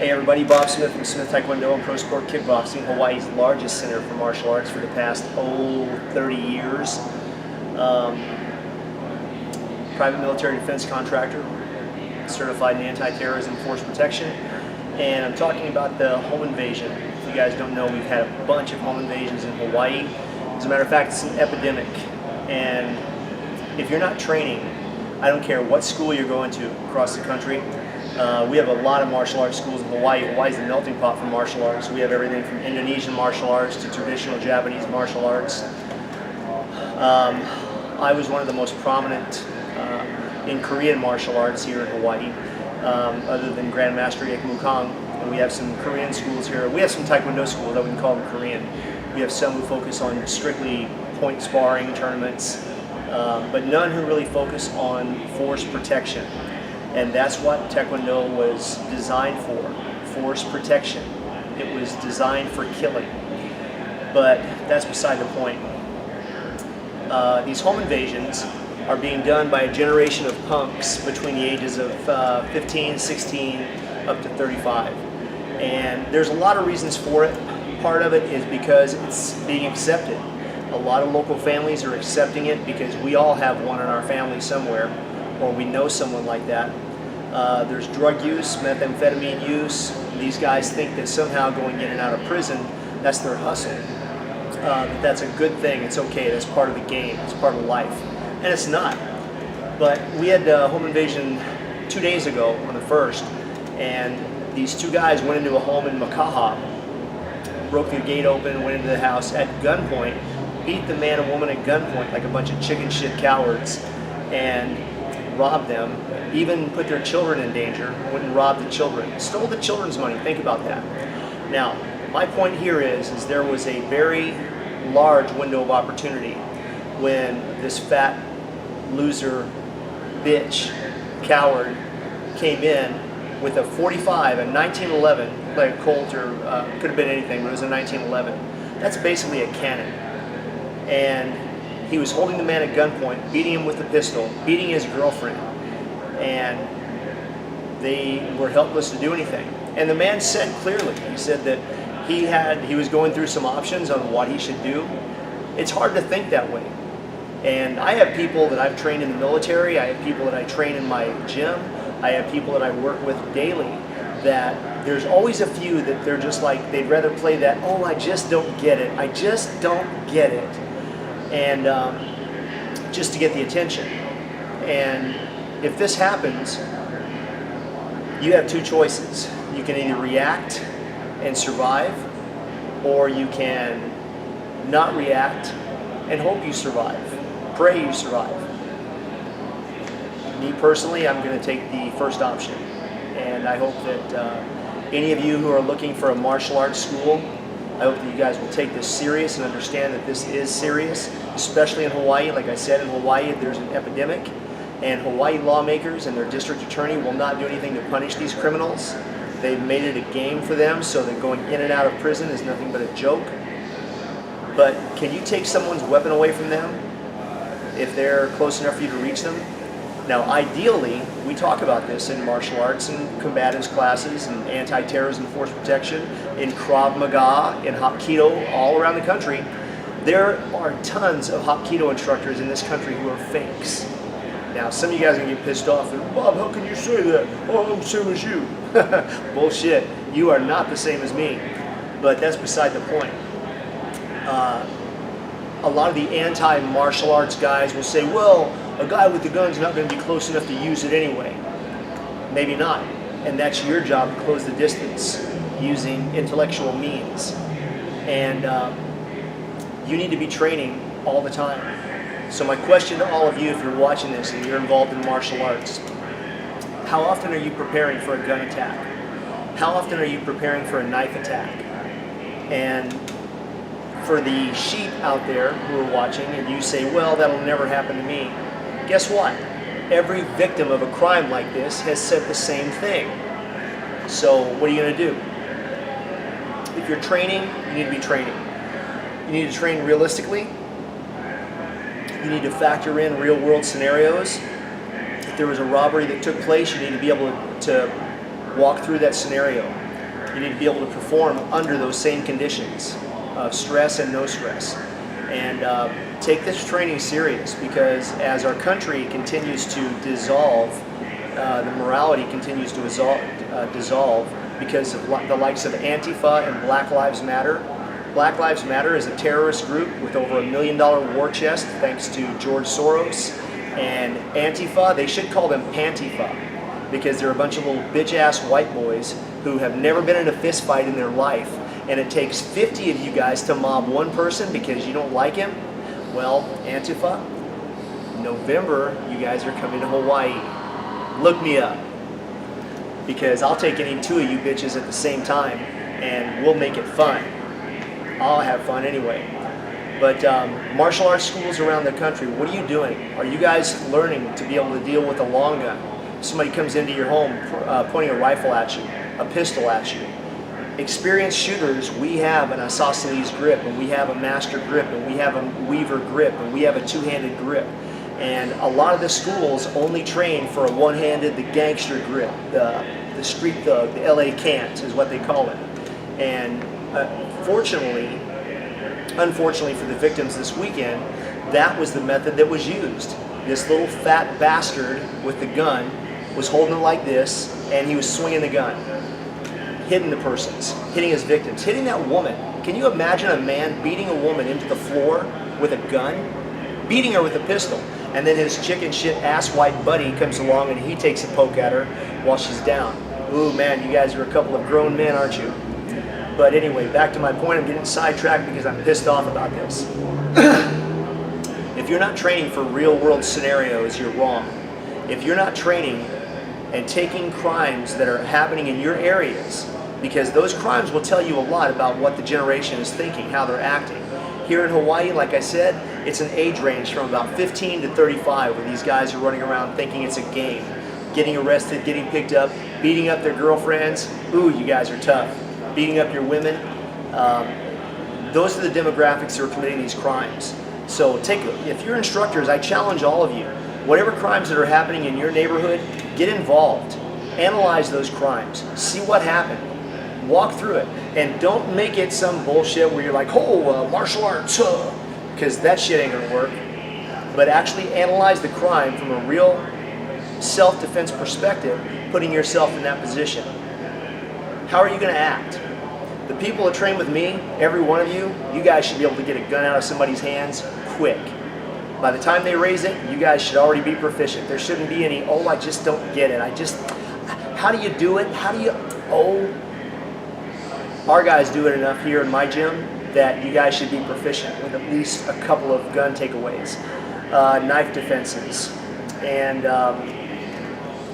Hey everybody, Bob Smith from Smith Taekwondo and Pro Sport Kickboxing, Hawaii's largest center for martial arts for the past 30 years. Private military defense contractor, certified in anti-terrorism force protection, and I'm talking about the home invasion. If you guys don't know, we've had a bunch of home invasions in Hawaii. As a matter of fact, it's an epidemic, and if you're not training, I don't care what school you're going to across the country. We have a lot of martial arts schools in Hawaii. Hawaii's the melting pot for martial arts. We have everything from Indonesian martial arts to traditional Japanese martial arts. I was one of the most prominent in Korean martial arts here in Hawaii, other than Grandmaster Yekmukang. And we have some Korean schools here. We have some Taekwondo schools, I wouldn't call them Korean. We have some who focus on strictly point sparring tournaments, but none who really focus on force protection. And that's what Taekwondo was designed for, force protection. It was designed for killing. But that's beside the point. These home invasions are being done by a generation of punks between the ages of 15, 16, up to 35. And there's a lot of reasons for it. Part of it is because it's being accepted. A lot of local families are accepting it because we all have one in our family somewhere, or we know someone like that. There's drug use, methamphetamine use. These guys think that somehow going in and out of prison, that's their hustle. That's a good thing, it's okay, that's part of the game, it's part of life. And it's not. But we had a home invasion 2 days ago on the 1st, and these two guys went into a home in Makaha, broke the gate open, went into the house at gunpoint, beat the man and woman at gunpoint like a bunch of chicken shit cowards, and robbed them, even put their children in danger, wouldn't rob the children, stole the children's money. Think about that. Now, my point here is there was a very large window of opportunity when this fat loser bitch coward came in with a 45, a 1911, like a Colt, or could have been anything, but it was a 1911. That's basically a cannon. And he was holding the man at gunpoint, beating him with a pistol, beating his girlfriend, and they were helpless to do anything. And the man said clearly, he said that he was going through some options on what he should do. It's hard to think that way. And I have people that I've trained in the military, I have people that I train in my gym, I have people that I work with daily, that there's always a few that they're just like, they'd rather play that, oh, I just don't get it, I just don't get it. And just to get the attention. And if this happens, you have two choices. You can either react and survive, or you can not react and hope you survive, pray you survive. Me personally, I'm going to take the first option, and I hope that any of you who are looking for a martial arts school, I hope that you guys will take this serious and understand that this is serious, especially in Hawaii. Like I said, in Hawaii there's an epidemic, and Hawaii lawmakers and their district attorney will not do anything to punish these criminals. They've made it a game for them, so that going in and out of prison is nothing but a joke. But can you take someone's weapon away from them if they're close enough for you to reach them? Now, ideally, we talk about this in martial arts and combatives classes and anti-terrorism force protection, in Krav Maga, in Hapkido, all around the country. There are tons of Hapkido instructors in this country who are fakes. Now, some of you guys are going to get pissed off, and Bob, how can you say that? Oh, I'm the same as you. Bullshit. You are not the same as me. But that's beside the point. A lot of the anti-martial arts guys will say, well, a guy with the gun's not going to be close enough to use it anyway. Maybe not. And that's your job, to close the distance using intellectual means. And you need to be training all the time. So my question to all of you, if you're watching this and you're involved in martial arts, how often are you preparing for a gun attack? How often are you preparing for a knife attack? And for the sheep out there who are watching, and you say, well, that'll never happen to me. Guess what? Every victim of a crime like this has said the same thing. So what are you going to do? If you're training, you need to be training. You need to train realistically. You need to factor in real world scenarios. If there was a robbery that took place, you need to be able to walk through that scenario. You need to be able to perform under those same conditions of stress and no stress. And take this training serious, because as our country continues to dissolve, the morality continues to dissolve because of the likes of Antifa and Black Lives Matter. Black Lives Matter is a terrorist group with over $1 million war chest, thanks to George Soros. And Antifa, they should call them Pantifa, because they're a bunch of little bitch-ass white boys who have never been in a fist fight in their life. And it takes 50 of you guys to mob one person because you don't like him. Well, Antifa, November, you guys are coming to Hawaii. Look me up, because I'll take any two of you bitches at the same time and we'll make it fun. I'll have fun anyway. But martial arts schools around the country, what are you doing? Are you guys learning to be able to deal with a long gun? Somebody comes into your home pointing a rifle at you, a pistol at you. Experienced shooters, we have an isosceles grip, and we have a master grip, and we have a weaver grip, and we have a two-handed grip. And a lot of the schools only train for a one-handed, the gangster grip, the street thug, the LA can't is what they call it. And unfortunately for the victims this weekend, that was the method that was used. This little fat bastard with the gun was holding it like this, and he was swinging the gun, hitting the persons, hitting his victims, hitting that woman. Can you imagine a man beating a woman into the floor with a gun? Beating her with a pistol. And then his chicken shit ass white buddy comes along and he takes a poke at her while she's down. Ooh man, you guys are a couple of grown men, aren't you? But anyway, back to my point, I'm getting sidetracked because I'm pissed off about this. If you're not training for real world scenarios, you're wrong. If you're not training and taking crimes that are happening in your areas, because those crimes will tell you a lot about what the generation is thinking, how they're acting. Here in Hawaii, like I said, it's an age range from about 15 to 35 where these guys are running around thinking it's a game, getting arrested, getting picked up, beating up their girlfriends. Ooh, you guys are tough. Beating up your women. Those are the demographics that are committing these crimes. So if you're instructors, I challenge all of you, whatever crimes that are happening in your neighborhood, get involved. Analyze those crimes. See what happened. Walk through it. And don't make it some bullshit where you're like, oh, martial arts, because that shit ain't gonna work. But actually analyze the crime from a real self-defense perspective, putting yourself in that position. How are you gonna act? The people that train with me, every one of you, you guys should be able to get a gun out of somebody's hands quick. By the time they raise it, you guys should already be proficient. There shouldn't be any, oh, I just don't get it. How do you do it? Our guys do it enough here in my gym that you guys should be proficient with at least a couple of gun takeaways, knife defenses. And,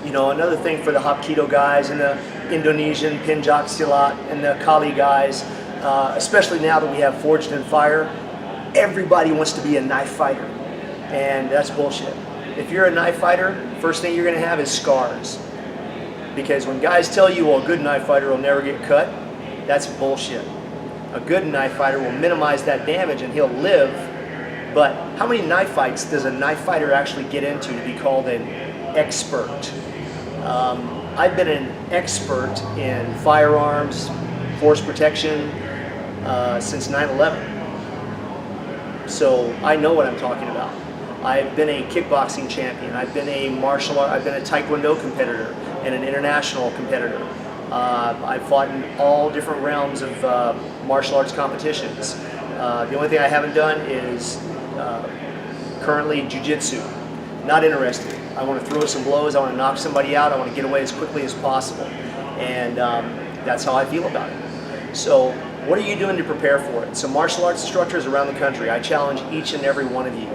another thing for the Hapkido guys and the Indonesian Penjak Silat and the Kali guys, especially now that we have Forged in Fire, everybody wants to be a knife fighter. And that's bullshit. If you're a knife fighter, first thing you're going to have is scars. Because when guys tell you, well, a good knife fighter will never get cut, that's bullshit. A good knife fighter will minimize that damage and he'll live. But how many knife fights does a knife fighter actually get into to be called an expert? I've been an expert in firearms, force protection since 9/11. So I know what I'm talking about. I've been a kickboxing champion. I've been a taekwondo competitor and an international competitor. I've fought in all different realms of martial arts competitions. The only thing I haven't done is currently jiu-jitsu. Not interested. I want to throw some blows, I want to knock somebody out, I want to get away as quickly as possible. And that's how I feel about it. So what are you doing to prepare for it? So martial arts instructors around the country, I challenge each and every one of you.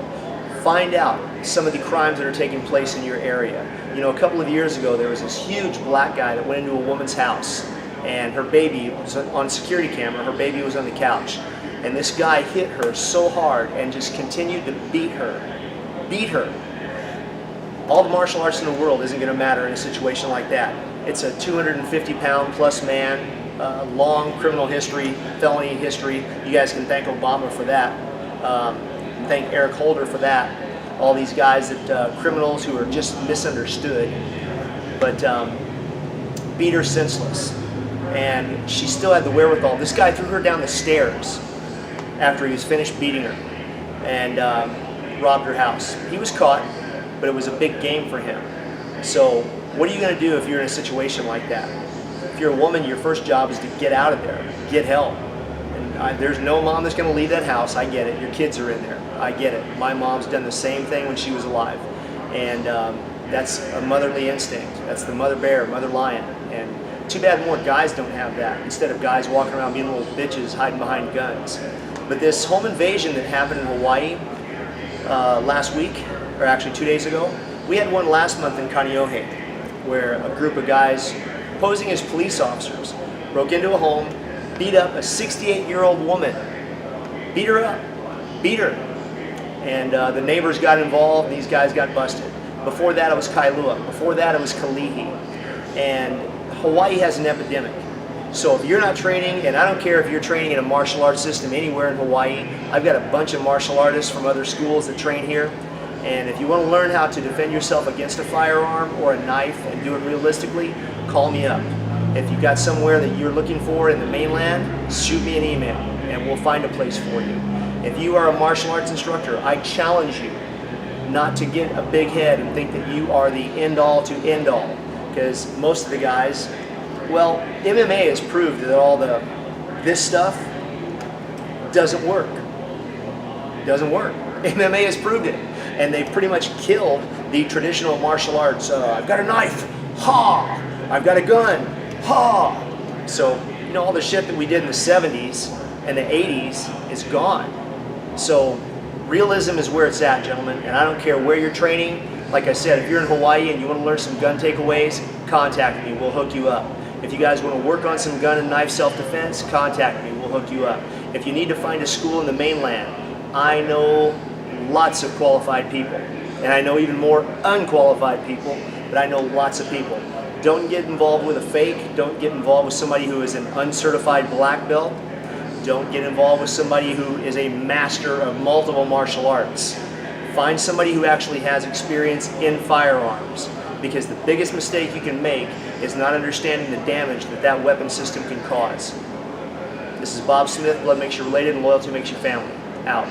Find out some of the crimes that are taking place in your area. You know, a couple of years ago, there was this huge black guy that went into a woman's house and her baby was on security camera, her baby was on the couch. And this guy hit her so hard and just continued to beat her. All the martial arts in the world isn't going to matter in a situation like that. It's a 250-pound plus man, long criminal history, felony history. You guys can thank Obama for that. Thank Eric Holder for that. All these guys that criminals who are just misunderstood, but beat her senseless. and she still had the wherewithal. This guy threw her down the stairs after he was finished beating her, and robbed her house. He was caught, but it was a big game for him. So what are you going to do if you're in a situation like that? If you're a woman, your first job is to get out of there, get help. And there's no mom that's going to leave that house. I get it. Your kids are in there. I get it. My mom's done the same thing when she was alive. And that's a motherly instinct. That's the mother bear, mother lion. And too bad more guys don't have that, instead of guys walking around being little bitches hiding behind guns. But this home invasion that happened in Hawaii last week, or actually 2 days ago, we had one last month in Kaneohe, where a group of guys posing as police officers broke into a home, beat up a 68-year-old woman, beat her up, beat her. And the neighbors got involved, these guys got busted. Before that it was Kailua, before that it was Kalihi. And Hawaii has an epidemic. So if you're not training, and I don't care if you're training in a martial arts system anywhere in Hawaii, I've got a bunch of martial artists from other schools that train here. And if you want to learn how to defend yourself against a firearm or a knife and do it realistically, call me up. If you've got somewhere that you're looking for in the mainland, shoot me an email and we'll find a place for you. If you are a martial arts instructor, I challenge you not to get a big head and think that you are the end-all to end-all. Because most of the guys, well, MMA has proved that all this stuff doesn't work. Doesn't work. MMA has proved it. And they've pretty much killed the traditional martial arts. I've got a knife, ha! I've got a gun, ha! So, you know, all the shit that we did in the 70s and the 80s is gone. So, realism is where it's at, gentlemen. And I don't care where you're training. Like I said, if you're in Hawaii and you want to learn some gun takeaways, contact me, we'll hook you up. If you guys want to work on some gun and knife self-defense, contact me, we'll hook you up. If you need to find a school in the mainland, I know lots of qualified people. And I know even more unqualified people, but I know lots of people. Don't get involved with a fake. Don't get involved with somebody who is an uncertified black belt. Don't get involved with somebody who is a master of multiple martial arts. Find somebody who actually has experience in firearms, because the biggest mistake you can make is not understanding the damage that that weapon system can cause. This is Bob Smith, Blood Makes You Related and Loyalty Makes You Family. Out.